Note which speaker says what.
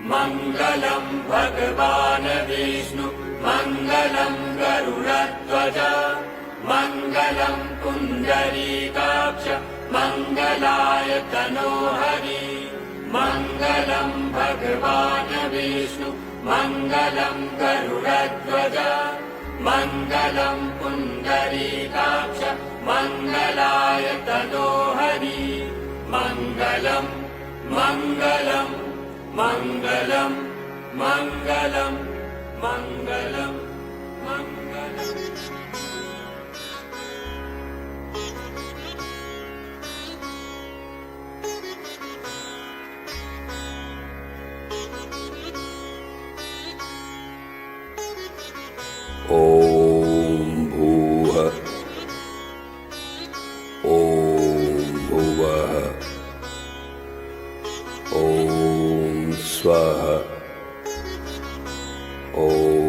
Speaker 1: मङ्गलम् भगवान् विष्णु मङ्गलम् गरुडध्वज मङ्गलम् पुण्डरीकाक्ष मङ्गलाय तनोहरि मङ्गलम् भगवान् विष्णु मङ्गलम् गरुडध्वज मङ्गलम् पुण्डरीकाक्ष मङ्गलाय तनोहरि मङ्गलम् मङ्गलम् मङ्गलम् मङ्गलम् मङ्गलम् मङ्गलम्
Speaker 2: ॐ भूः ॐ भुवः ॐ स्वः ॐ